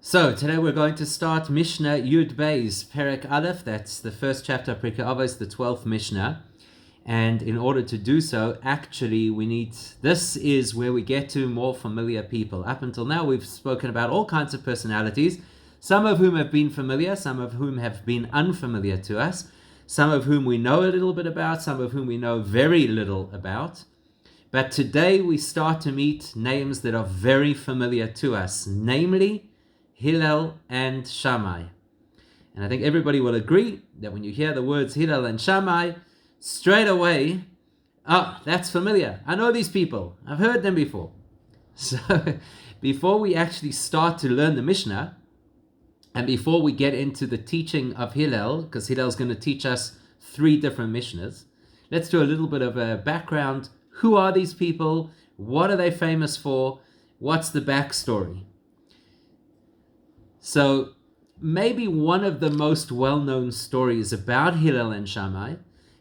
So today we're going to start Mishnah Yud Beis, Perek Aleph. That's the first chapter of Pirkei Avos, the 12th Mishnah. And in order to do so, actually this is where we get to more familiar people. Up until now, we've spoken about all kinds of personalities, some of whom have been familiar, some of whom have been unfamiliar to us, some of whom we know a little bit about, some of whom we know very little about. But today we start to meet names that are very familiar to us, namely Hillel and Shammai. And I think everybody will agree that when you hear the words Hillel and Shammai, straight away, oh, that's familiar. I know these people. I've heard them before. So before we actually start to learn the Mishnah, and before we get into the teaching of Hillel, because Hillel's going to teach us 3 different Mishnahs, let's do a little bit of a background. Who are these people? What are they famous for? What's the backstory? So maybe one of the most well-known stories about Hillel and Shammai,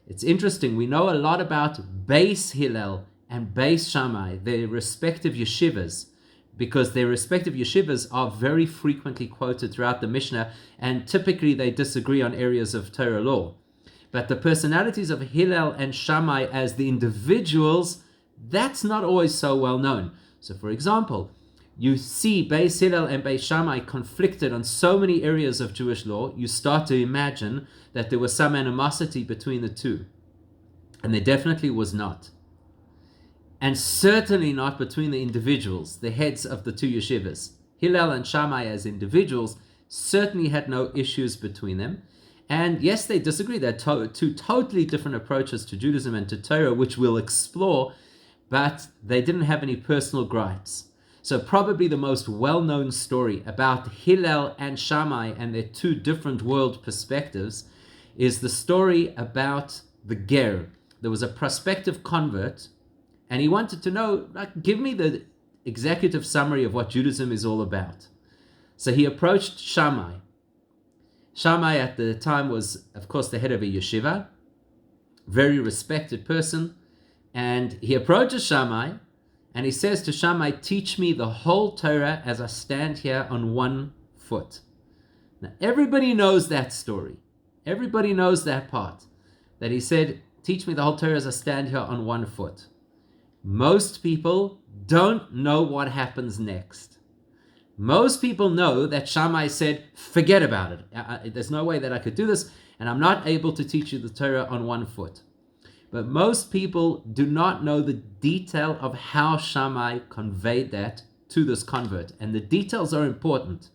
it's interesting, we know a lot about Beis Hillel and Beis Shammai, their respective yeshivas, because their respective yeshivas are very frequently quoted throughout the Mishnah, and typically they disagree on areas of Torah law. But the personalities of Hillel and Shammai as the individuals, that's not always so well known. So for example, you see Beis Hillel and Beis Shammai conflicted on so many areas of Jewish law, you start to imagine that there was some animosity between the two. And there definitely was not. And certainly not between the individuals, the heads of the 2 yeshivas. Hillel and Shammai as individuals certainly had no issues between them. And yes, they disagree. They're 2 totally different approaches to Judaism and to Torah, which we'll explore, but they didn't have any personal gripes. So probably the most well-known story about Hillel and Shammai and their 2 different world perspectives is the story about the ger. There was a prospective convert, and he wanted to know, give me the executive summary of what Judaism is all about. So he approached Shammai. Shammai at the time was, of course, the head of a yeshiva, very respected person, and he approaches Shammai, and he says to Shammai, teach me the whole Torah as I stand here on 1 foot. Now, everybody knows that story. Everybody knows that part, that he said, teach me the whole Torah as I stand here on 1 foot. Most people don't know what happens next. Most people know that Shammai said, forget about it. There's no way that I could do this, and I'm not able to teach you the Torah on 1 foot. But most people do not know the detail of how Shammai conveyed that to this convert. And the details are important.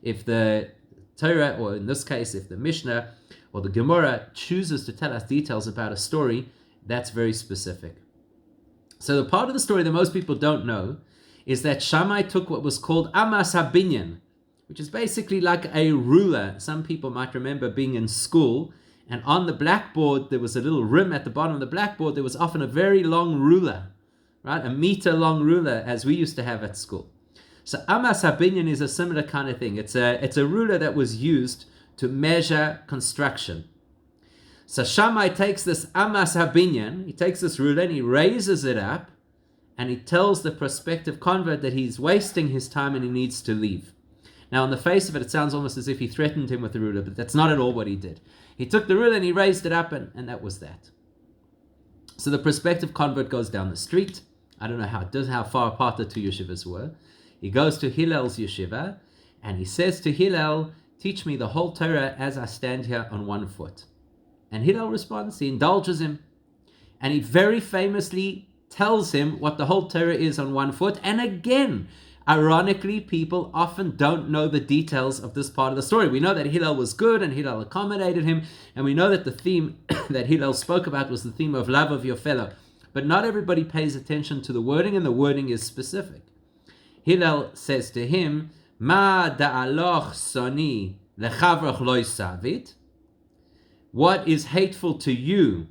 If the Torah, or in this case, if the Mishnah or the Gemara chooses to tell us details about a story, that's very specific. So the part of the story that most people don't know is that Shammai took what was called Amas HaBinyan, which is basically like a ruler. Some people might remember being in school, and on the blackboard, there was a little rim at the bottom of the blackboard. There was often a very long ruler, right? A meter-long ruler, as we used to have at school. So Amas HaBinyan is a similar kind of thing. It's a ruler that was used to measure construction. So Shammai takes this Amas HaBinyan, he takes this ruler and he raises it up, and he tells the prospective convert that he's wasting his time and he needs to leave. Now, on the face of it, it sounds almost as if he threatened him with the ruler, but that's not at all what he did. He took the ruler and he raised it up, and that was that. So the prospective convert goes down the street. I don't know how far apart the 2 yeshivas were. He goes to Hillel's yeshiva, and he says to Hillel, teach me the whole Torah as I stand here on 1 foot. And Hillel responds, he indulges him, and he very famously tells him what the whole Torah is on 1 foot. And again, ironically, people often don't know the details of this part of the story. We know that Hillel was good and Hillel accommodated him, and we know that the theme that Hillel spoke about was the theme of love of your fellow. But not everybody pays attention to the wording, and the wording is specific. Hillel says to him, Ma da'aloch soni lechavrach lo savit. What is hateful to you,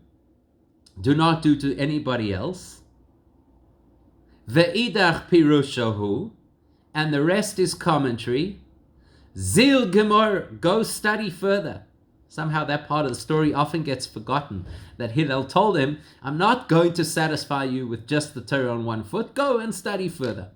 do not do to anybody else. Ve'idach pirushahu, and the rest is commentary. Zil Gemor, go study further. Somehow that part of the story often gets forgotten, that Hillel told him, I'm not going to satisfy you with just the Torah on 1 foot, go and study further.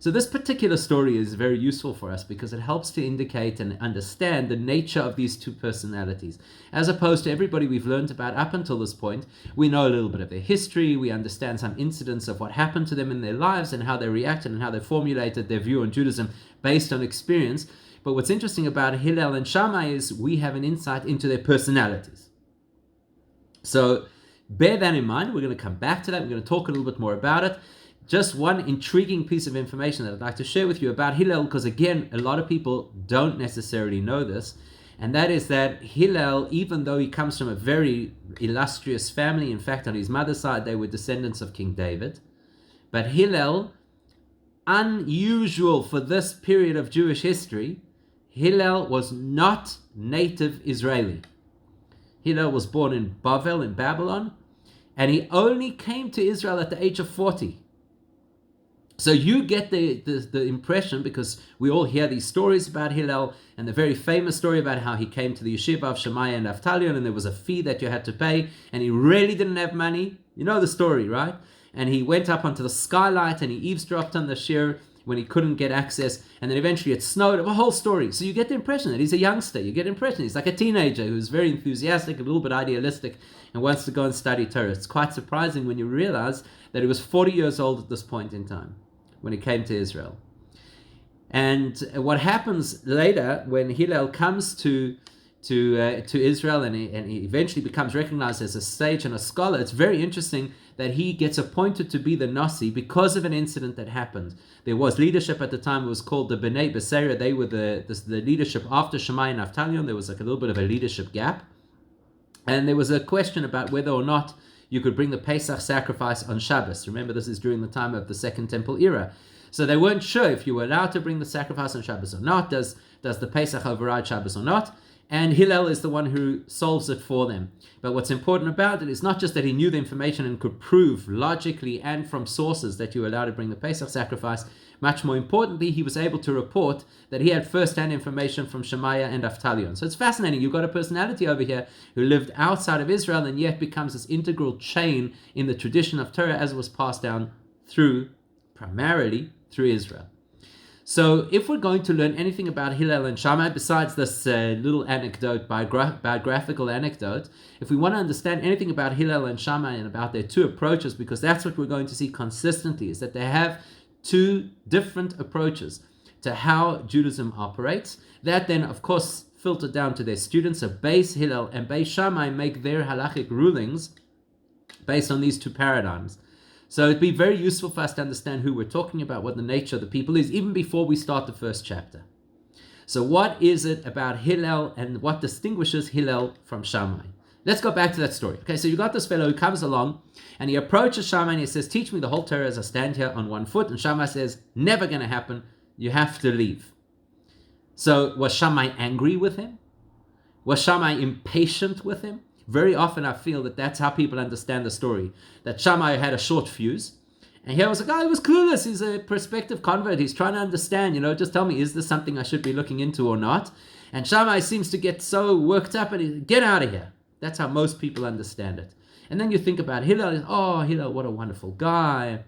So this particular story is very useful for us because it helps to indicate and understand the nature of these two personalities. As opposed to everybody we've learned about up until this point, we know a little bit of their history, we understand some incidents of what happened to them in their lives and how they reacted and how they formulated their view on Judaism based on experience. But what's interesting about Hillel and Shammai is we have an insight into their personalities. So bear that in mind. We're going to come back to that. We're going to talk a little bit more about it. Just one intriguing piece of information that I'd like to share with you about Hillel, because again, a lot of people don't necessarily know this, and that is that Hillel, even though he comes from a very illustrious family, in fact, on his mother's side, they were descendants of King David, but Hillel, unusual for this period of Jewish history, Hillel was not native Israeli. Hillel was born in Bavel, in Babylon, and he only came to Israel at the age of 40. So you get the impression, because we all hear these stories about Hillel, and the very famous story about how he came to the yeshiva of Shammai and Avtalion, and there was a fee that you had to pay, and he really didn't have money. You know the story, right? And he went up onto the skylight and he eavesdropped on the shir when he couldn't get access, and then eventually it snowed. A whole story. So you get the impression that he's a youngster. You get the impression he's like a teenager who's very enthusiastic, a little bit idealistic, and wants to go and study Torah. It's quite surprising when you realize that he was 40 years old at this point in time when he came to Israel. And what happens later when Hillel comes to Israel and he eventually becomes recognized as a sage and a scholar, it's very interesting that he gets appointed to be the Nasi because of an incident that happened. There was leadership at the time. It was called the Bnei Beseira. They were the leadership after Shammai and Avtalion. There was like a little bit of a leadership gap. And there was a question about whether or not you could bring the Pesach sacrifice on Shabbos. Remember, this is during the time of the Second Temple era. So they weren't sure if you were allowed to bring the sacrifice on Shabbos or not. Does the Pesach override Shabbos or not? And Hillel is the one who solves it for them. But what's important about it is not just that he knew the information and could prove logically and from sources that you were allowed to bring the Pesach sacrifice. Much more importantly, he was able to report that he had first-hand information from Shammai and Avtalion. So it's fascinating. You've got a personality over here who lived outside of Israel and yet becomes this integral chain in the tradition of Torah as it was passed down primarily through Israel. So if we're going to learn anything about Hillel and Shammai, besides this little anecdote, biographical anecdote, if we want to understand anything about Hillel and Shammai and about their two approaches, because that's what we're going to see consistently, is that they have two different approaches to how Judaism operates. That then, of course, filtered down to their students. So Beis Hillel and Beis Shammai make their halachic rulings based on these two paradigms. So it'd be very useful for us to understand who we're talking about, what the nature of the people is, even before we start the first chapter. So what is it about Hillel and what distinguishes Hillel from Shammai? Let's go back to that story. Okay, so you got this fellow who comes along and he approaches Shammai and he says, teach me the whole Torah as I stand here on one foot. And Shammai says, never going to happen. You have to leave. So was Shammai angry with him? Was Shammai impatient with him? Very often I feel that that's how people understand the story. That Shammai had a short fuse. And here was a guy who was clueless. He's a prospective convert. He's trying to understand, just tell me, is this something I should be looking into or not? And Shammai seems to get so worked up and he get out of here. That's how most people understand it. And then you think about Hillel. Oh, Hillel, what a wonderful guy.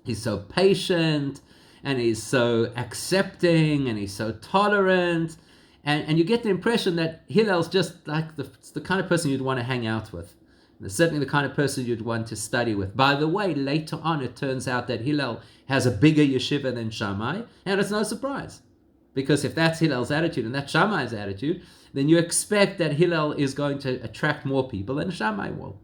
He's so patient and he's so accepting and he's so tolerant. And you get the impression that Hillel's just like the kind of person you'd want to hang out with. And certainly the kind of person you'd want to study with. By the way, later on it turns out that Hillel has a bigger yeshiva than Shammai, and it's no surprise. Because if that's Hillel's attitude and that's Shammai's attitude, then you expect that Hillel is going to attract more people than Shammai will.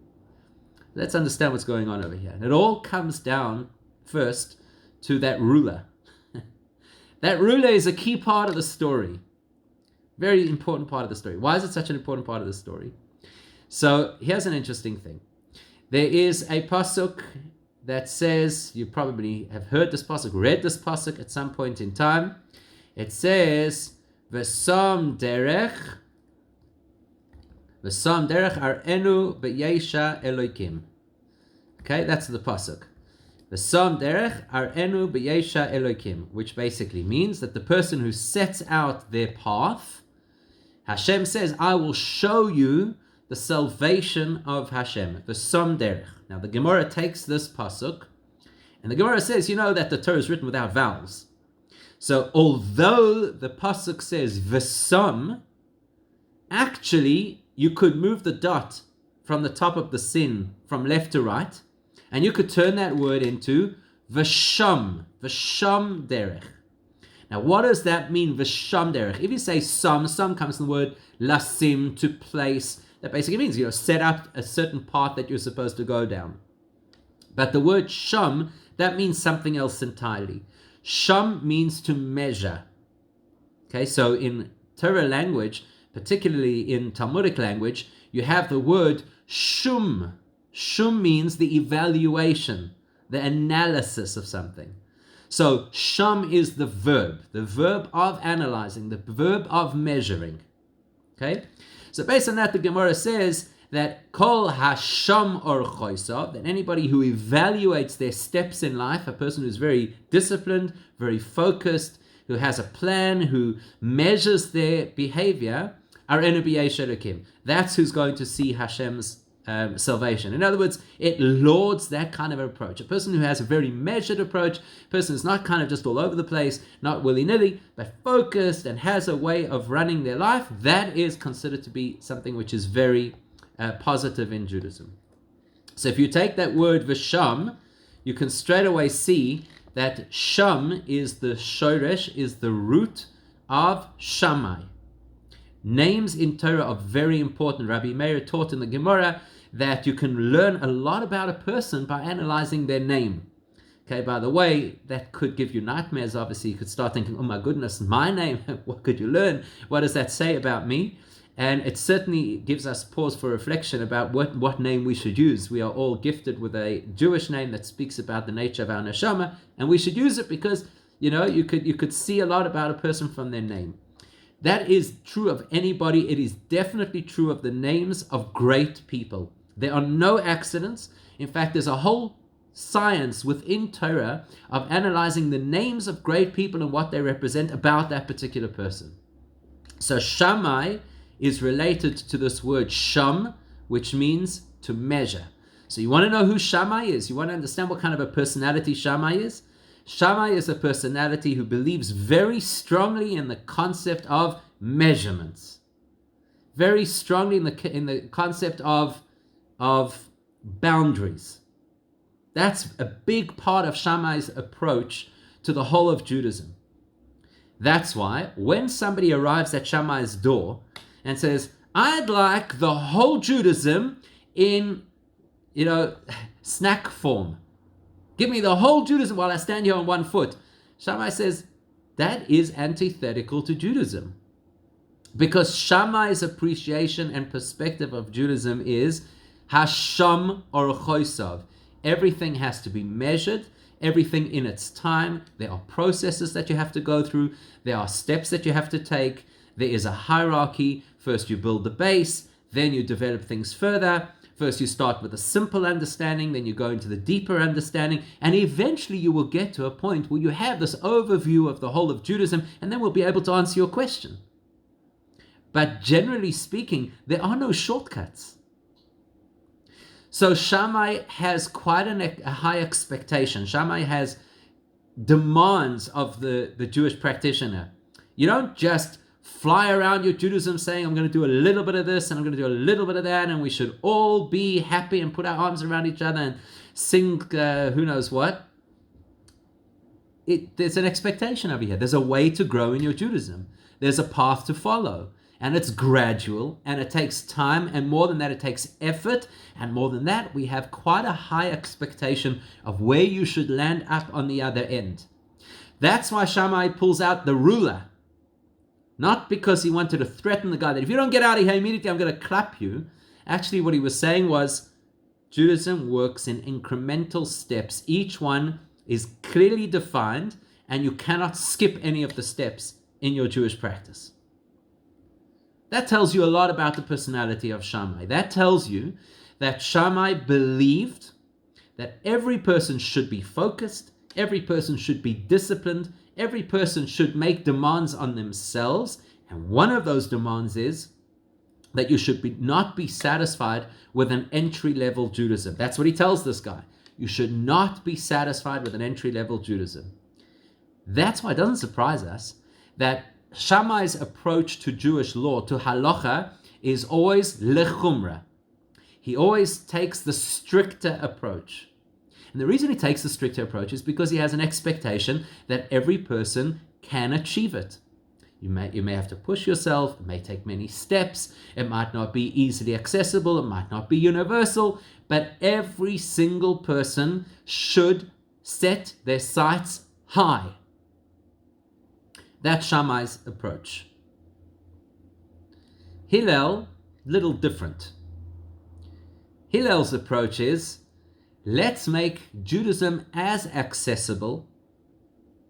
Let's understand what's going on over here. And it all comes down first to that ruler. That ruler is a key part of the story. Very important part of the story. Why is it such an important part of the story? So here's an interesting thing. There is a pasuk that says, you probably have heard this pasuk, read this pasuk at some point in time. It says, V'som derech ar'enu b'yesha Elokim. Okay, that's the pasuk. V'som derech ar'enu b'yesha Elokim, which basically means that the person who sets out their path, Hashem says, I will show you the salvation of Hashem. V'som derech. Now the Gemara takes this pasuk And the Gemara says, you know that the Torah is written without vowels. So although the pasuk says v'sam, actually you could move the dot from the top of the sin from left to right, and you could turn that word into v'sham derech. Now, what does that mean, v'sham derech? If you say sam comes from the word lasim, to place. That basically means, set up a certain path that you're supposed to go down. But the word sham, that means something else entirely. Sham means to measure. Okay, so in Torah language, particularly in Talmudic language, you have the word shum. Shum means the evaluation, the analysis of something. So sham is the verb of analyzing, the verb of measuring. Okay, so based on that, the Gemara says that kol hasham or choisav, that anybody who evaluates their steps in life, a person who's very disciplined, very focused, who has a plan, who measures their behavior, are enu b'yesh Elokim. That's who's going to see Hashem's salvation. In other words, it lauds that kind of approach. A person who has a very measured approach, a person who's not kind of just all over the place, not willy-nilly, but focused and has a way of running their life, that is considered to be something which is very positive in Judaism. So if you take that word v'sham, you can straight away see that sham is the shoresh, is the root of Shammai. Names in Torah are very important. Rabbi Meir taught in the Gemara that you can learn a lot about a person by analyzing their name. Okay, by the way, that could give you nightmares. Obviously, you could start thinking, oh my goodness, my name, what could you learn? What does that say about me? And it certainly gives us pause for reflection about what name we should use. We are all gifted with a Jewish name that speaks about the nature of our neshama, and we should use it because, you could see a lot about a person from their name. That is true of anybody. It is definitely true of the names of great people. There are no accidents. In fact, there's a whole science within Torah of analyzing the names of great people and what they represent about that particular person. So Shammai is related to this word sham, which means to measure. So you want to know who Shammai is? You want to understand what kind of a personality Shammai is? Shammai is a personality who believes very strongly in the concept of measurements. Very strongly in the concept of boundaries. That's a big part of Shammai's approach to the whole of Judaism. That's why when somebody arrives at Shammai's door and says, I'd like the whole Judaism in, snack form. Give me the whole Judaism while I stand here on one foot. Shammai says, that is antithetical to Judaism. Because Shammai's appreciation and perspective of Judaism is hasham or choisav. Everything has to be measured, everything in its time. There are processes that you have to go through. There are steps that you have to take. There is a hierarchy. First you build the base, then you develop things further. First you start with a simple understanding, then you go into the deeper understanding, and eventually you will get to a point where you have this overview of the whole of Judaism, and then we'll be able to answer your question. But generally speaking, there are no shortcuts. So Shammai has quite a high expectation. Shammai has demands of the Jewish practitioner. You don't just fly around your Judaism saying, I'm going to do a little bit of this and I'm going to do a little bit of that, and we should all be happy and put our arms around each other and sing who knows what. There's an expectation over here. There's a way to grow in your Judaism. There's a path to follow. And it's gradual, and it takes time, and more than that, it takes effort, and more than that, we have quite a high expectation of where you should land up on the other end. That's why Shammai pulls out the ruler. Not because he wanted to threaten the guy that if you don't get out of here immediately, I'm going to clap you. Actually, what he was saying was, Judaism works in incremental steps. Each one is clearly defined, and you cannot skip any of the steps in your Jewish practice. That tells you a lot about the personality of Shammai. That tells you that Shammai believed that every person should be focused, every person should be disciplined, every person should make demands on themselves, and one of those demands is that you should not be satisfied with an entry-level Judaism. That's what he tells this guy. You should not be satisfied with an entry-level Judaism. That's why it doesn't surprise us that Shammai's approach to Jewish law, to halacha, is always lechumra. He always takes the stricter approach. And the reason he takes the stricter approach is because he has an expectation that every person can achieve it. You may have to push yourself, it may take many steps, it might not be easily accessible, it might not be universal, but every single person should set their sights high. That's Shammai's approach. Hillel, little different. Hillel's approach is, let's make Judaism as accessible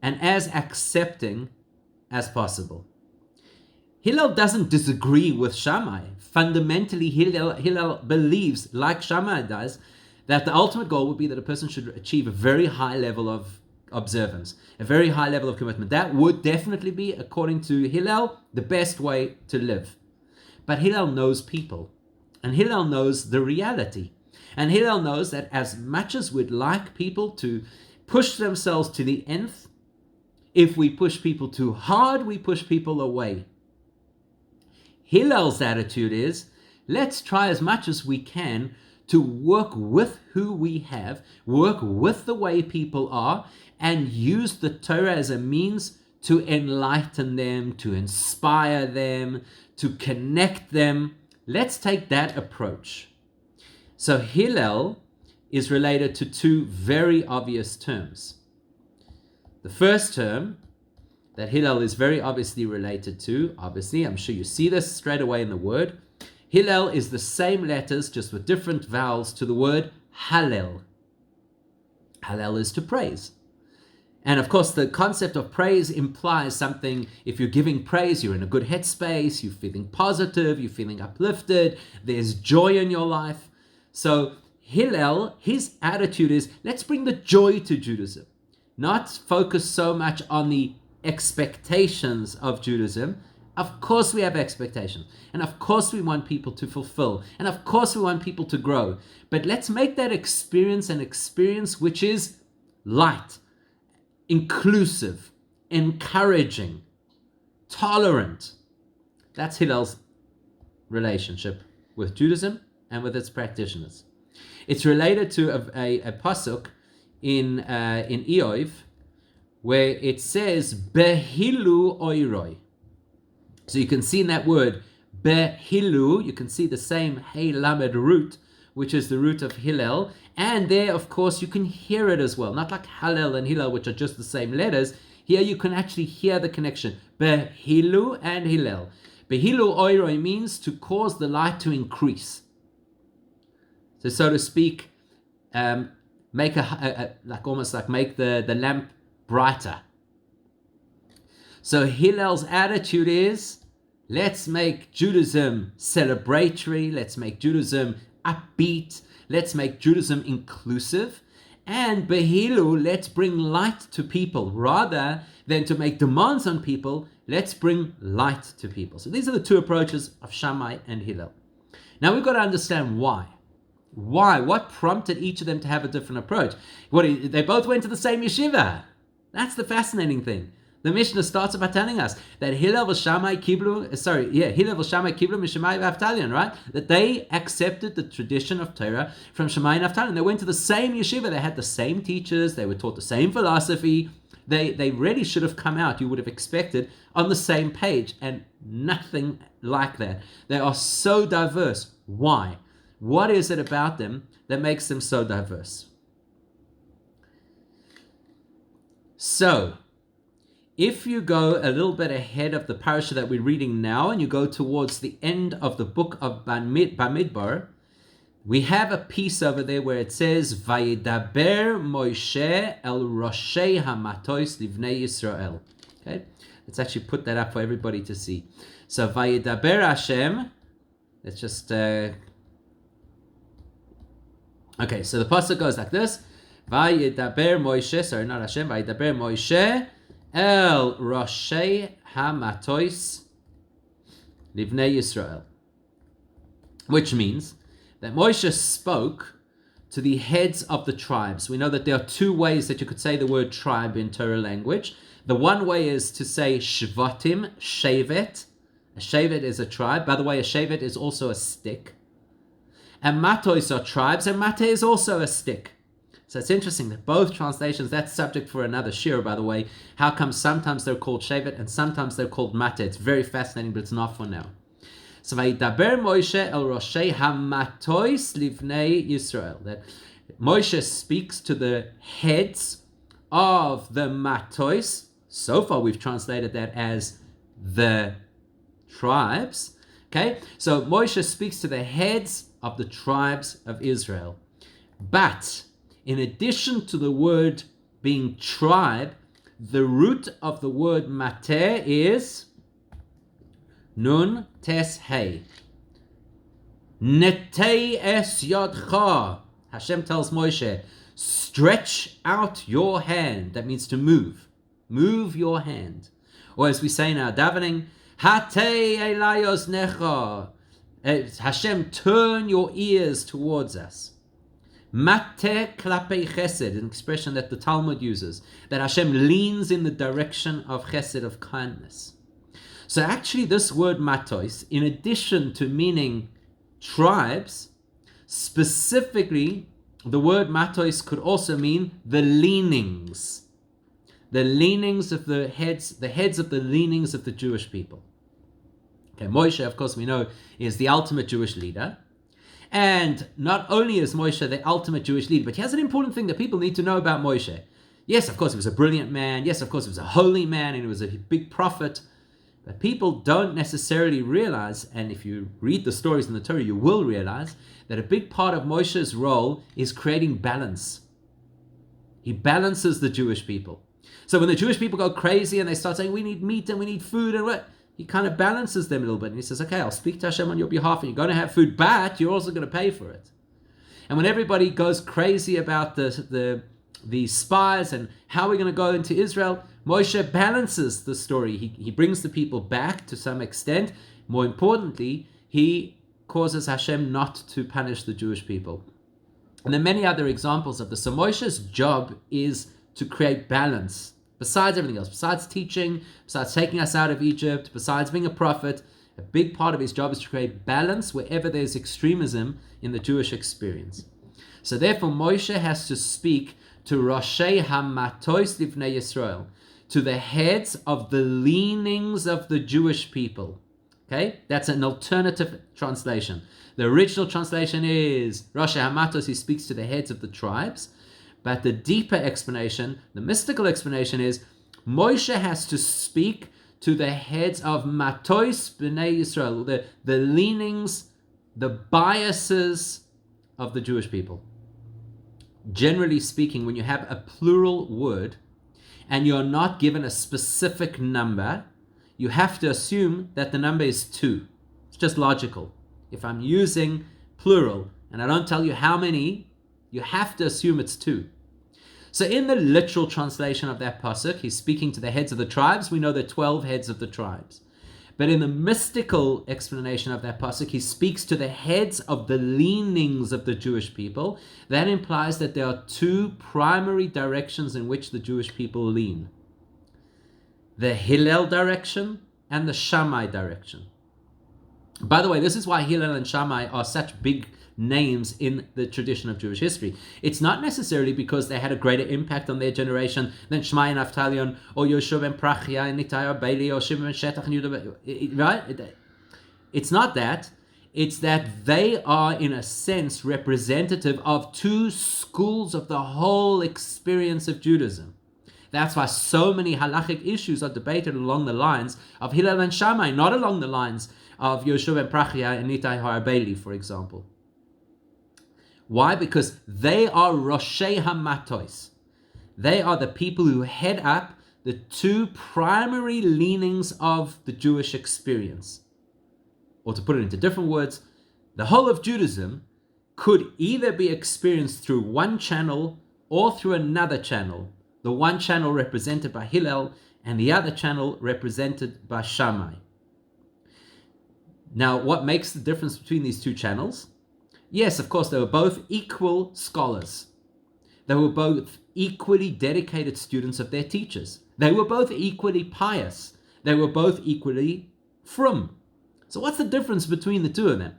and as accepting as possible. Hillel doesn't disagree with Shammai. Fundamentally, Hillel believes, like Shammai does, that the ultimate goal would be that a person should achieve a very high level of observance, a very high level of commitment. That would definitely be, according to Hillel, the best way to live. But Hillel knows people, and Hillel knows the reality. And Hillel knows that as much as we'd like people to push themselves to the nth, if we push people too hard, we push people away. Hillel's attitude is, let's try as much as we can to work with who we have, work with the way people are, and use the Torah as a means to enlighten them, to inspire them, to connect them. Let's take that approach. So Hillel is related to two very obvious terms. The first term that Hillel is very obviously related to, obviously, I'm sure you see this straight away in the word. Hillel is the same letters, just with different vowels, to the word Hallel. Hallel is to praise. And of course, the concept of praise implies something. If you're giving praise, you're in a good headspace, you're feeling positive, you're feeling uplifted, there's joy in your life. So Hillel, his attitude is, let's bring the joy to Judaism. Not focus so much on the expectations of Judaism. Of course we have expectations. And of course we want people to fulfill. And of course we want people to grow. But let's make that experience an experience which is light, inclusive, encouraging, tolerant. That's Hillel's relationship with Judaism and with its practitioners. It's related to a pasuk in Eov, where it says behilu oiroi. So you can see in that word behilu, you can see the same hey lamed root, which is the root of Hillel, and there, of course, you can hear it as well. Not like Hallel and Hillel, which are just the same letters. Here you can actually hear the connection. Behilu and Hillel. Behilu oiroi means to cause the light to increase. So to speak, make make the lamp brighter. So Hillel's attitude is, let's make Judaism celebratory, let's make Judaism upbeat, let's make Judaism inclusive, and Behilu, let's bring light to people. Rather than to make demands on people, let's bring light to people. So these are the two approaches of Shammai and Hillel. Now we've got to understand why. Why? What prompted each of them to have a different approach? They both went to the same yeshiva. That's the fascinating thing. The Mishnah starts by telling us that Hillel v'Shammai kiblu mishemai v'Avtalion, right? That they accepted the tradition of Torah from Shammai and Avtalion. They went to the same yeshiva. They had the same teachers. They were taught the same philosophy. They really should have come out, you would have expected, on the same page, and nothing like that. They are so diverse. Why? What is it about them that makes them so diverse? So, if you go a little bit ahead of the parasha that we're reading now, and you go towards the end of the book of Bamidbar, we have a piece over there where it says, Vayidaber Moshe el Roshei Hamatois Livnei Yisrael. Okay, let's actually put that up for everybody to see. So Vayidaber Hashem, let's just... Okay, so the pasuk goes like this. Vayidaber Moshe, sorry, not Hashem, Vayidaber Moshe El Roshei Hamatois Livnei Yisrael. Which means that Moshe spoke to the heads of the tribes. We know that there are two ways that you could say the word tribe in Torah language. The one way is to say shvatim, shevet. A shevet is a tribe. By the way, a shevet is also a stick. And matos are tribes, and mate is also a stick. So it's interesting that both translations, that's subject for another shir, by the way. How come sometimes they're called shevet and sometimes they're called mate? It's very fascinating, but it's not for now. So Vayidaber Moshe el Roshei Hamatois Livnei Yisrael. That Moshe speaks to the heads of the Matois. So far we've translated that as the tribes. Okay, so Moshe speaks to the heads of the tribes of Israel. But in addition to the word being tribe, the root of the word mater is nun tes hey. Netei es yodcha. Hashem tells Moshe, stretch out your hand. That means to move. Move your hand. Or as we say in our davening, hatei elayos necha. Hashem, turn your ears towards us. Mate klapei chesed, an expression that the Talmud uses, that Hashem leans in the direction of chesed, of kindness. So actually this word matos, in addition to meaning tribes, specifically the word matos could also mean the leanings. The leanings of the heads of the leanings of the Jewish people. Okay, Moshe, of course, we know, is the ultimate Jewish leader. And not only is Moshe the ultimate Jewish leader, but he has an important thing that people need to know about Moshe. Yes, of course, he was a brilliant man. Yes, of course, he was a holy man, and he was a big prophet. But people don't necessarily realize, and if you read the stories in the Torah, you will realize that a big part of Moshe's role is creating balance. He balances the Jewish people. So when the Jewish people go crazy and they start saying, we need meat and we need food and what, he kind of balances them a little bit. And he says, okay, I'll speak to Hashem on your behalf and you're going to have food, but you're also going to pay for it. And when everybody goes crazy about the spies and how we're going to go into Israel, Moshe balances the story. He brings the people back to some extent. More importantly, he causes Hashem not to punish the Jewish people. And there are many other examples of this. So Moshe's job is to create balance. Besides everything else, besides teaching, besides taking us out of Egypt, besides being a prophet, a big part of his job is to create balance wherever there's extremism in the Jewish experience. So therefore, Moshe has to speak to Roshei Hamatois Livnei Yisrael, to the heads of the leanings of the Jewish people. Okay, that's an alternative translation. The original translation is Roshei Hamatos, he speaks to the heads of the tribes. But the deeper explanation, the mystical explanation is Moshe has to speak to the heads of Matois B'nai Yisrael, the leanings, the biases of the Jewish people. Generally speaking, when you have a plural word and you're not given a specific number, you have to assume that the number is 2. It's just logical. If I'm using plural and I don't tell you how many, you have to assume it's 2. So in the literal translation of that pasuk, he's speaking to the heads of the tribes. We know there are 12 heads of the tribes. But in the mystical explanation of that pasuk, he speaks to the heads of the leanings of the Jewish people. That implies that there are 2 primary directions in which the Jewish people lean. The Hillel direction and the Shammai direction. By the way, this is why Hillel and Shammai are such big names in the tradition of Jewish history. It's not necessarily because they had a greater impact on their generation than Shammai and Naftalion or Yoshev and Prachia and Nitai or Bailey or Shimon and Shetach and Yudah, right? It's not that. It's that they are, in a sense, representative of 2 schools of the whole experience of Judaism. That's why so many halachic issues are debated along the lines of Hillel and Shammai, not along the lines of Yoshev and Prachia and Nitai Harabeili, for example. Why? Because they are Roshei Hamatois. They are the people who head up the 2 primary leanings of the Jewish experience. Or to put it into different words, the whole of Judaism could either be experienced through one channel or through another channel. The one channel represented by Hillel and the other channel represented by Shammai. Now, what makes the difference between these 2 channels? Yes, of course, they were both equal scholars. They were both equally dedicated students of their teachers. They were both equally pious. They were both equally frum. So what's the difference between the two of them?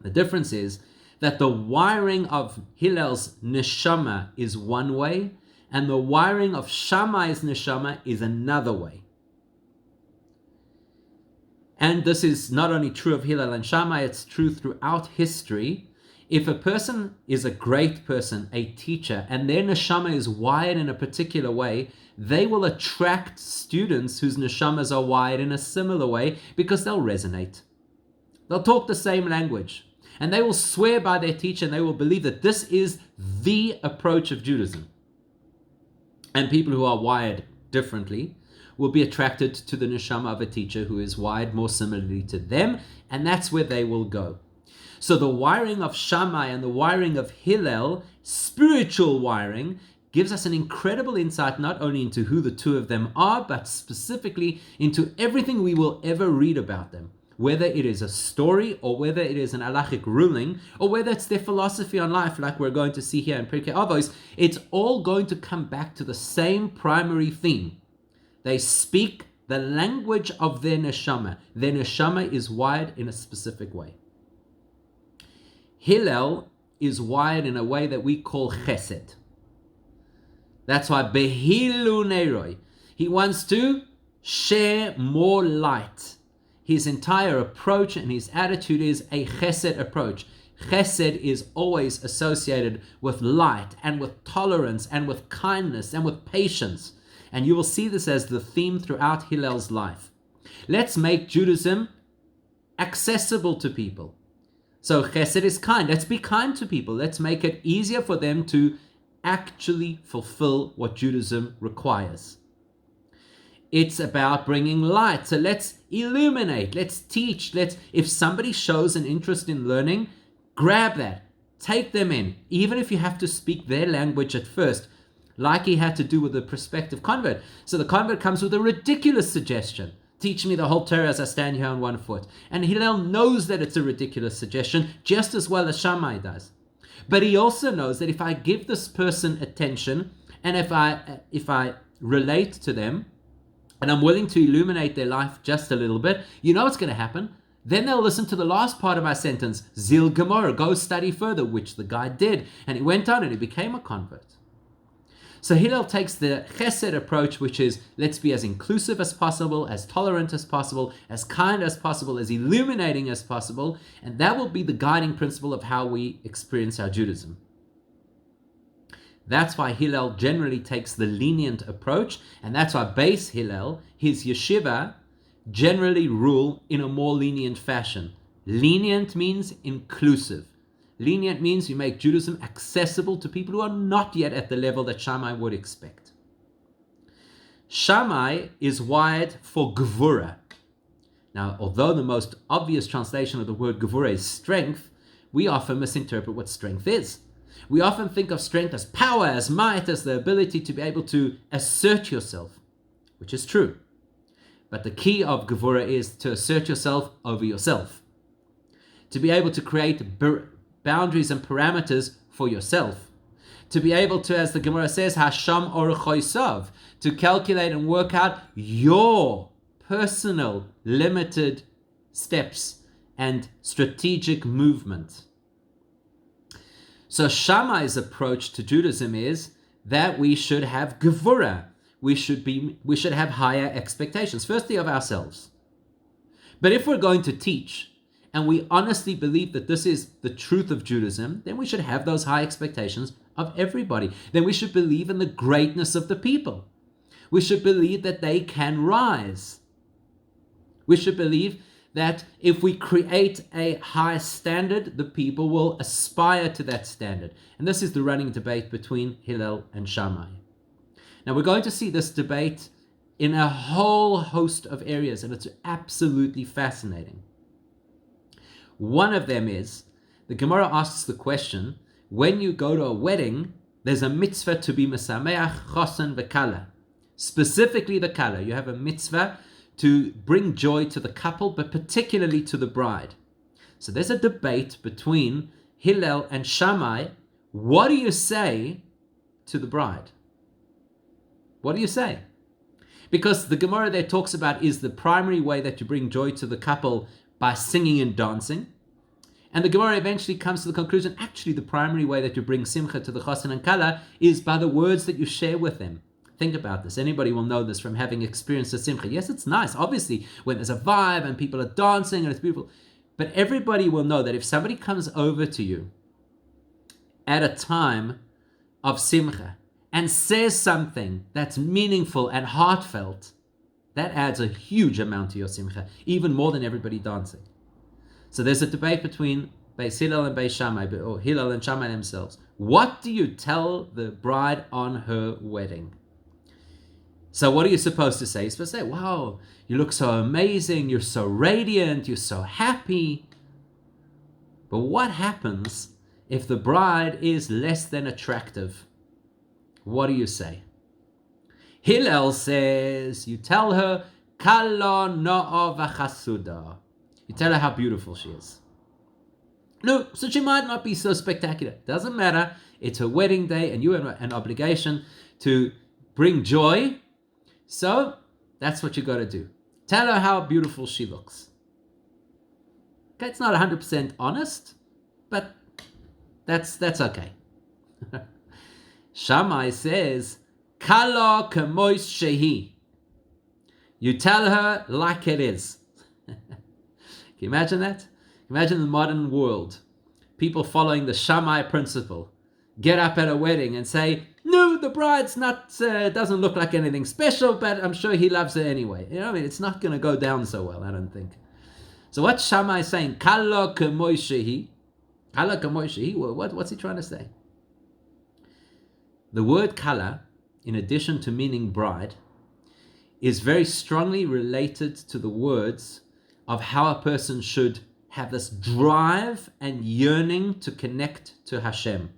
The difference is that the wiring of Hillel's neshama is one way, and the wiring of Shammai's neshama is another way. And this is not only true of Hillel and Shammai, it's true throughout history. If a person is a great person, a teacher, and their neshama is wired in a particular way, they will attract students whose neshamas are wired in a similar way because they'll resonate. They'll talk the same language. And they will swear by their teacher and they will believe that this is the approach of Judaism. And people who are wired differently will be attracted to the neshama of a teacher who is wired more similarly to them, and that's where they will go. So the wiring of Shammai and the wiring of Hillel, spiritual wiring, gives us an incredible insight not only into who the two of them are, but specifically into everything we will ever read about them. Whether it is a story, or whether it is an halachic ruling, or whether it's their philosophy on life, like we're going to see here in Pirkei Avos, it's all going to come back to the same primary theme. They speak the language of their neshama. Their neshama is wired in a specific way. Hillel is wired in a way that we call chesed. That's why behilu neroi. He wants to share more light. His entire approach and his attitude is a chesed approach. Chesed is always associated with light and with tolerance and with kindness and with patience. And you will see this as the theme throughout Hillel's life. Let's make Judaism accessible to people. So chesed is kind. Let's be kind to people. Let's make it easier for them to actually fulfill what Judaism requires. It's about bringing light. So let's illuminate, let's teach, if somebody shows an interest in learning, grab that, take them in, even if you have to speak their language at first, like he had to do with the prospective convert. So the convert comes with a ridiculous suggestion. Teach me the whole Torah as I stand here on one foot. And Hillel knows that it's a ridiculous suggestion just as well as Shammai does. But he also knows that if I give this person attention, and if I relate to them, and I'm willing to illuminate their life just a little bit, you know what's going to happen? Then they'll listen to the last part of my sentence, Zil Gemara, go study further, which the guy did. And he went on and he became a convert. So Hillel takes the chesed approach, which is let's be as inclusive as possible, as tolerant as possible, as kind as possible, as illuminating as possible. And that will be the guiding principle of how we experience our Judaism. That's why Hillel generally takes the lenient approach, and that's why Beis Hillel, his yeshiva, generally rule in a more lenient fashion. Lenient means inclusive. Lenient means you make Judaism accessible to people who are not yet at the level that Shammai would expect. Shammai is wired for gevura. Now, although the most obvious translation of the word gevura is strength, we often misinterpret what strength is. We often think of strength as power, as might, as the ability to be able to assert yourself, which is true. But the key of Gevura is to assert yourself over yourself. To be able to create boundaries and parameters for yourself. To be able to, as the Gemara says, Hasham or Choisav, to calculate and work out your personal limited steps and strategic movement. So Shammai's approach to Judaism is that we should have gevura. We should have higher expectations, firstly of ourselves. But if we're going to teach, and we honestly believe that this is the truth of Judaism, then we should have those high expectations of everybody. Then we should believe in the greatness of the people. We should believe that they can rise. We should believe that if we create a high standard, the people will aspire to that standard. And this is the running debate between Hillel and Shammai. Now we're going to see this debate in a whole host of areas, and it's absolutely fascinating. One of them is, the Gemara asks the question, when you go to a wedding, there's a mitzvah to be mesameach, chosen, v'kala. Specifically the kala. You have a mitzvah to bring joy to the couple, but particularly to the bride. So there's a debate between Hillel and Shammai. What do you say to the bride? What do you say? Because the Gemara there talks about is the primary way that you bring joy to the couple by singing and dancing. And the Gemara eventually comes to the conclusion, actually the primary way that you bring simcha to the chassan and kala is by the words that you share with them. Think about this. Anybody will know this from having experienced a simcha. Yes, it's nice, obviously, when there's a vibe and people are dancing and it's beautiful. But everybody will know that if somebody comes over to you at a time of simcha and says something that's meaningful and heartfelt, that adds a huge amount to your simcha, even more than everybody dancing. So there's a debate between Beis Hillel and Beis Shammai, or Hillel and Shammai themselves. What do you tell the bride on her wedding? So what are you supposed to say? You're supposed to say, wow, you look so amazing, you're so radiant, you're so happy. But what happens if the bride is less than attractive? What do you say? Hillel says, you tell her, Kalo no'o v'chasuda. You tell her how beautiful she is. No, so she might not be so spectacular. Doesn't matter. It's her wedding day and you have an obligation to bring joy. So that's what you got to do. Tell her how beautiful she looks. Okay, it's not 100% honest, but that's okay. Shammai says, Kala kemois shehi. You tell her like it is. Can you imagine that? Imagine the modern world. People following the Shammai principle. Get up at a wedding and say, no, the bride's not, doesn't look like anything special, but I'm sure he loves her anyway. You know, I mean, it's not going to go down so well, I don't think. So what's Shammai saying? Kala kemois shehi. Kala kemois shehi. What's he trying to say? The word kala, in addition to meaning bride, is very strongly related to the words of how a person should have this drive and yearning to connect to Hashem.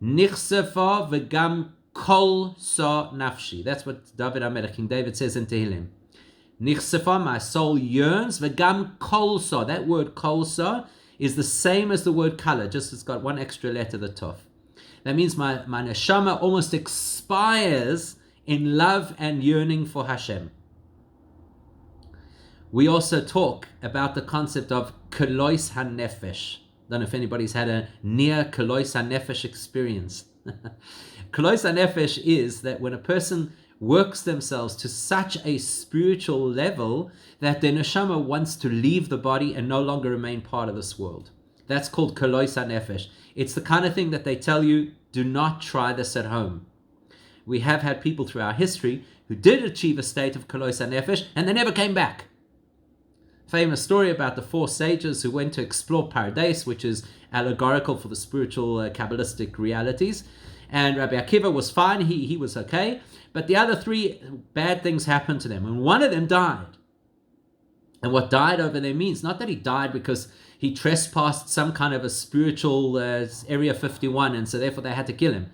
Nichsefa v'gam kol sa nafshi. That's what David HaMelech, King David, says in Tehillim. Nichsefa, my soul yearns, v'gam kol sa. That word kol sa is the same as the word kala, just it's got one extra letter, the tof. That means my neshama almost expires in love and yearning for Hashem. We also talk about the concept of kolois hanefesh. Don't know if anybody's had a near kolois hanefesh experience. Kolois hanefesh is that when a person works themselves to such a spiritual level that their neshama wants to leave the body and no longer remain part of this world. That's called kolois hanefesh. It's the kind of thing that they tell you, do not try this at home. We have had people through our history who did achieve a state of kolois hanefesh and they never came back. Famous story about the 4 sages who went to explore Paradise, which is allegorical for the spiritual Kabbalistic realities. And Rabbi Akiva was fine, he was okay. But the other 3 bad things happened to them. And one of them died. And what died over there means, not that he died because he trespassed some kind of a spiritual Area 51, and so therefore they had to kill him.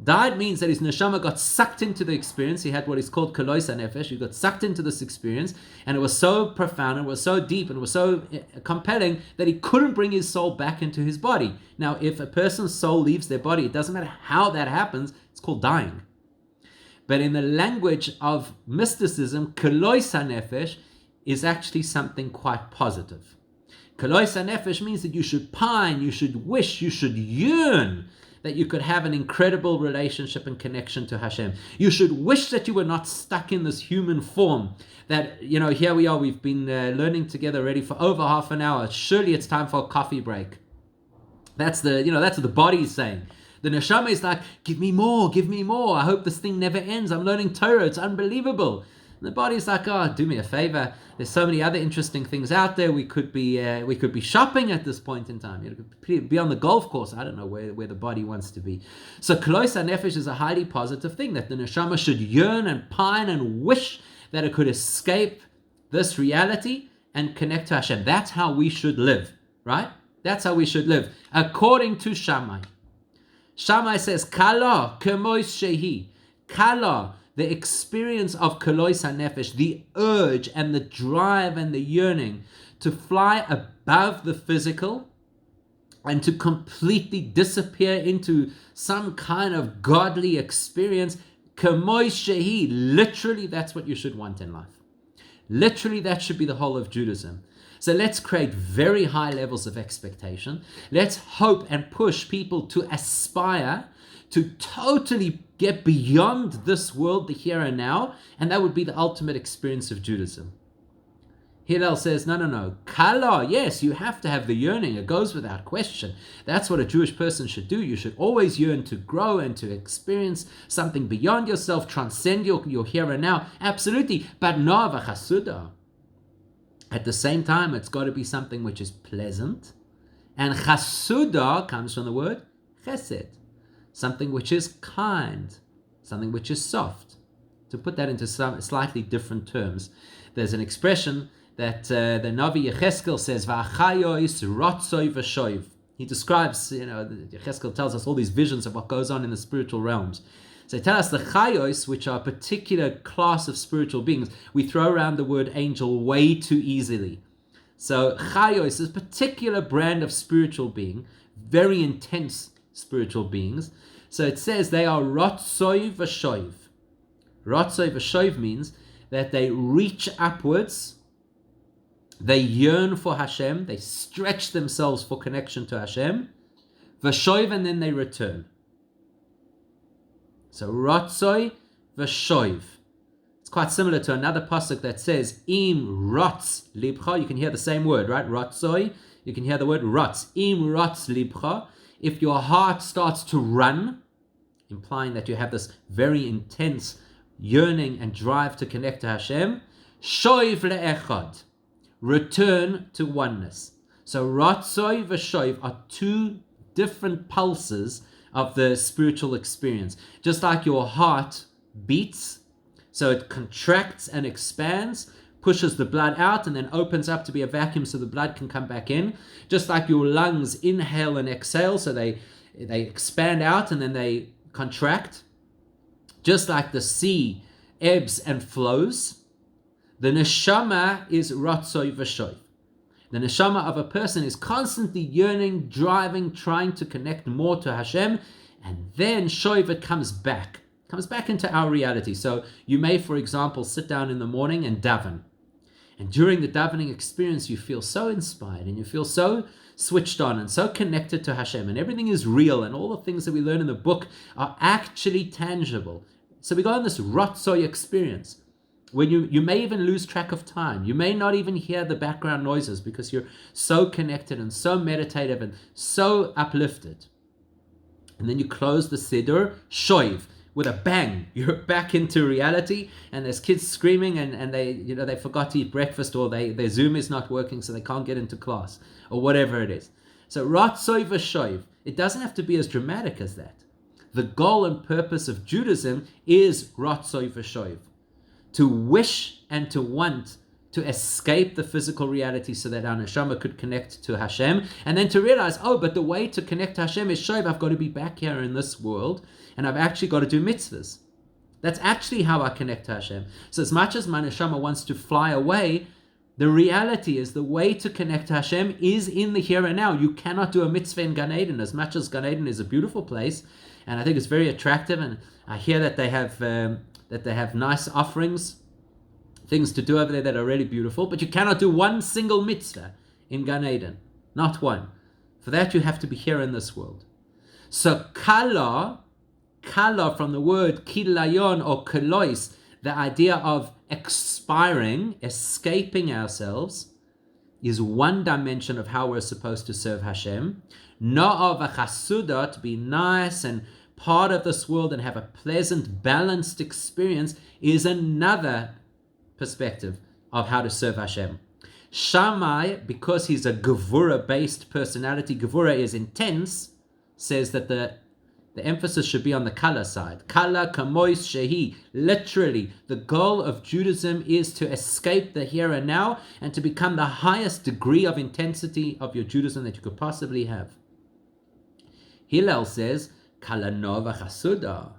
Died means that his neshama got sucked into the experience. He had what is called kolois hanefesh. He got sucked into this experience, and it was so profound, and it was so deep, and it was so compelling that he couldn't bring his soul back into his body. Now, if a person's soul leaves their body, it doesn't matter how that happens, it's called dying. But in the language of mysticism, kolois hanefesh is actually something quite positive. Kolois hanefesh means that you should pine, you should wish, you should yearn that you could have an incredible relationship and connection to Hashem. You should wish that you were not stuck in this human form. That, here we are, we've been learning together already for over half an hour. Surely it's time for a coffee break. That's what the body's saying. The neshama is like, give me more. I hope this thing never ends. I'm learning Torah. It's unbelievable. And the body's like, oh, do me a favor. There's so many other interesting things out there. We could be shopping at this point in time. You could be on the golf course. I don't know where the body wants to be. So kolois hanefesh is a highly positive thing, that the neshama should yearn and pine and wish that it could escape this reality and connect to Hashem. That's how we should live, right? That's how we should live, according to Shammai. Shammai says, Kala kemois shehi. Kala, the experience of Kolois HaNefesh, the urge and the drive and the yearning to fly above the physical and to completely disappear into some kind of godly experience, K'moi Shehi, literally that's what you should want in life. Literally that should be the whole of Judaism. So let's create very high levels of expectation. Let's hope and push people to aspire to totally get beyond this world, the here and now, and that would be the ultimate experience of Judaism. Hillel says, no. Kala, yes, you have to have the yearning. It goes without question. That's what a Jewish person should do. You should always yearn to grow and to experience something beyond yourself, transcend your here and now. Absolutely. But no v'chasuda. At the same time, it's got to be something which is pleasant. And chasuda comes from the word chesed. Something which is kind. Something which is soft. To put that into some slightly different terms, there's an expression that the Navi Yecheskel says, "Va'achayos rotzoi v'shoiv." He describes, Yecheskel tells us all these visions of what goes on in the spiritual realms. So tell us the chayos, which are a particular class of spiritual beings. We throw around the word angel way too easily. So chayos is a particular brand of spiritual being, very intense spiritual beings. So it says they are rotzoi v'shoiv. Rotzoi v'shoiv means that they reach upwards, they yearn for Hashem, they stretch themselves for connection to Hashem, v'shoiv, and then they return. So rotzoi v'shoiv. It's quite similar to another pasuk that says im rotz libcha. You can hear the same word, right? Rotzoi. You can hear the word rotz. Im rotz libcha. If your heart starts to run, implying that you have this very intense yearning and drive to connect to Hashem, shoiv le'echad. Return to oneness. So rotzoi v'shoiv are two different pulses of the spiritual experience. Just like your heart beats, so it contracts and expands, pushes the blood out and then opens up to be a vacuum so the blood can come back in. Just like your lungs inhale and exhale, so they expand out and then they contract. Just like the sea ebbs and flows, the neshama is rotzoi v'shoiv. The neshama of a person is constantly yearning, driving, trying to connect more to Hashem, and then shoiv, it comes back into our reality. So you may, for example, sit down in the morning and daven. And during the davening experience, you feel so inspired and you feel so switched on and so connected to Hashem, and everything is real, and all the things that we learn in the book are actually tangible. So we go on this rotzoi experience, when you may even lose track of time. You may not even hear the background noises because you're so connected and so meditative and so uplifted. And then you close the siddur, shoiv, with a bang. You're back into reality, and there's kids screaming and they forgot to eat breakfast, or their Zoom is not working so they can't get into class, or whatever it is. So rotzoi v'shoiv, it doesn't have to be as dramatic as that. The goal and purpose of Judaism is rotzoi v'shoiv. To wish and to want to escape the physical reality so that our neshama could connect to Hashem, and then to realize, but the way to connect to Hashem is shoiv. I've got to be back here in this world, and I've actually got to do mitzvahs. That's actually how I connect to Hashem. So as much as my neshama wants to fly away, the reality is the way to connect to Hashem is in the here and now. You cannot do a mitzvah in Gan Eden, as much as Gan Eden is a beautiful place, and I think it's very attractive, and I hear that they have nice offerings, things to do over there that are really beautiful, but you cannot do one single mitzvah in Gan Eden. Not one. For that you have to be here in this world. So kala from the word kilayon or kalois, the idea of expiring, escaping ourselves, is one dimension of how we're supposed to serve Hashem. Na'av v'chasuda, to be nice and part of this world and have a pleasant, balanced experience, is another perspective of how to serve Hashem. Shammai, because he's a Gevurah-based personality, Gevurah is intense, says that the emphasis should be on the kala side. Kala kamois shehi. Literally, the goal of Judaism is to escape the here and now and to become the highest degree of intensity of your Judaism that you could possibly have. Hillel says, kala nova chasuda.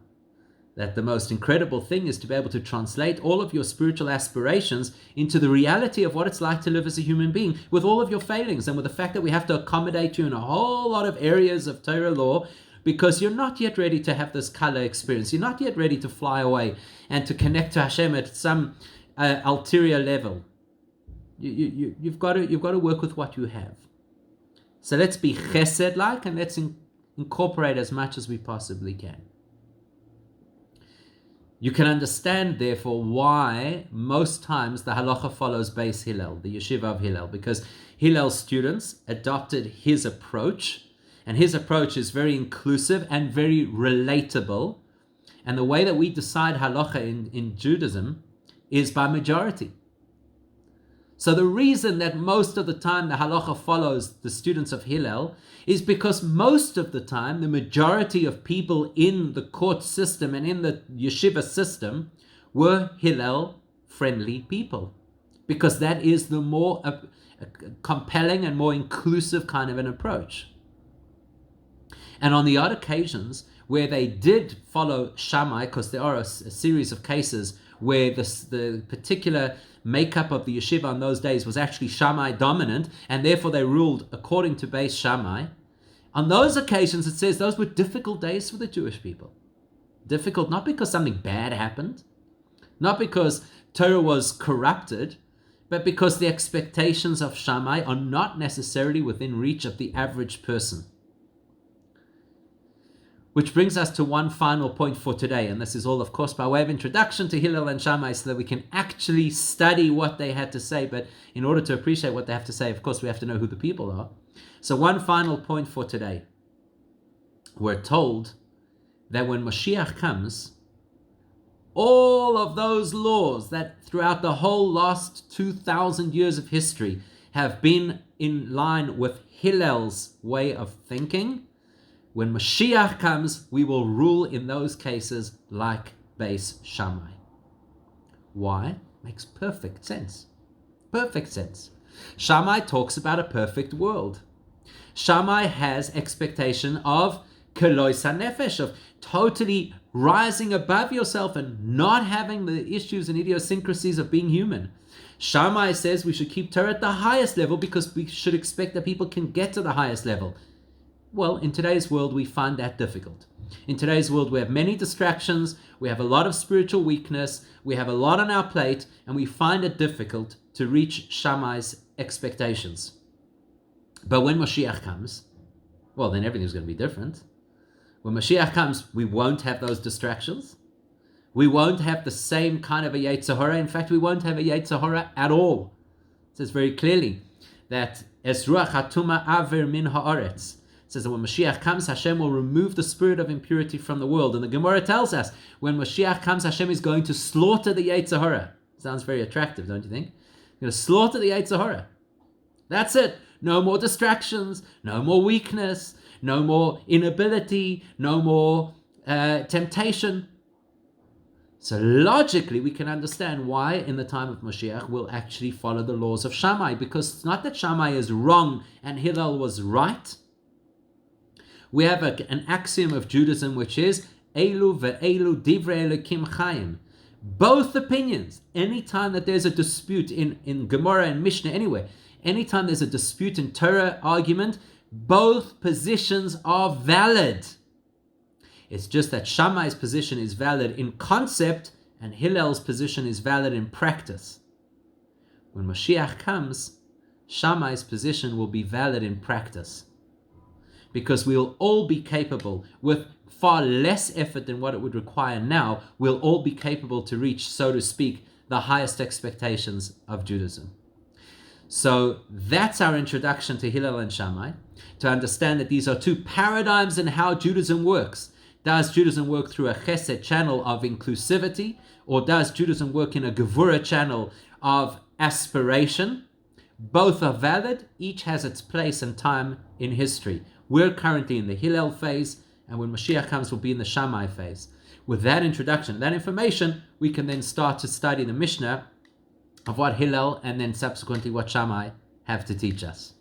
that the most incredible thing is to be able to translate all of your spiritual aspirations into the reality of what it's like to live as a human being, with all of your failings and with the fact that we have to accommodate you in a whole lot of areas of Torah law, because you're not yet ready to have this color experience. You're not yet ready to fly away and to connect to Hashem at some ulterior level. You've got to work with what you have. So let's be chesed-like, and let's incorporate as much as we possibly can. You can understand, therefore, why most times the halacha follows Beis Hillel, the yeshiva of Hillel, because Hillel's students adopted his approach, and his approach is very inclusive and very relatable. And the way that we decide halacha in Judaism is by majority. So the reason that most of the time the halacha follows the students of Hillel is because most of the time the majority of people in the court system and in the yeshiva system were Hillel-friendly people, because that is the more compelling and more inclusive kind of an approach. And on the odd occasions where they did follow Shammai, because there are a series of cases where the particular makeup of the yeshiva in those days was actually Shammai dominant, and therefore they ruled according to Beis Shammai. On those occasions, it says those were difficult days for the Jewish people. Difficult not because something bad happened, not because Torah was corrupted, but because the expectations of Shammai are not necessarily within reach of the average person. Which brings us to one final point for today, and this is all, of course, by way of introduction to Hillel and Shammai, so that we can actually study what they had to say. But in order to appreciate what they have to say, of course, we have to know who the people are. So one final point for today. We're told that when Mashiach comes, all of those laws that throughout the whole last 2,000 years of history have been in line with Hillel's way of thinking, when Mashiach comes, we will rule in those cases like Beis Shammai. Why? Makes perfect sense. Perfect sense. Shammai talks about a perfect world. Shammai has expectation of kelois hanefesh, of totally rising above yourself and not having the issues and idiosyncrasies of being human. Shammai says we should keep Torah at the highest level because we should expect that people can get to the highest level. Well, in today's world, we find that difficult. In today's world, we have many distractions, we have a lot of spiritual weakness, we have a lot on our plate, and we find it difficult to reach Shammai's expectations. But when Mashiach comes, well, then everything's going to be different. When Mashiach comes, we won't have those distractions. We won't have the same kind of a Yetzer Hara. In fact, we won't have a Yetzer Hara at all. It says very clearly that Es Ruach HaTuma Aver Min Haaretz. Says that when Mashiach comes, Hashem will remove the spirit of impurity from the world. And the Gemara tells us, when Mashiach comes, Hashem is going to slaughter the Yetzer Hara. Sounds very attractive, don't you think? He's going to slaughter the Yetzer Hara. That's it. No more distractions, no more weakness, no more inability, no more temptation. So logically, we can understand why in the time of Mashiach we'll actually follow the laws of Shammai, because it's not that Shammai is wrong and Hillel was right. We have an axiom of Judaism, which is Elu ve'elu divrei Elokim chayim. Both opinions, anytime that there's a dispute in Gemara and Mishnah anyway, anytime there's a dispute in Torah argument, both positions are valid. It's just that Shammai's position is valid in concept and Hillel's position is valid in practice. When Mashiach comes, Shammai's position will be valid in practice, because we'll all be capable, with far less effort than what it would require now, we'll all be capable to reach, so to speak, the highest expectations of Judaism. So that's our introduction to Hillel and Shammai, to understand that these are two paradigms in how Judaism works. Does Judaism work through a chesed channel of inclusivity, or does Judaism work in a gevura channel of aspiration? Both are valid, each has its place and time in history. We're currently in the Hillel phase, and when Mashiach comes, we'll be in the Shammai phase. With that introduction, that information, we can then start to study the Mishnah of what Hillel and then subsequently what Shammai have to teach us.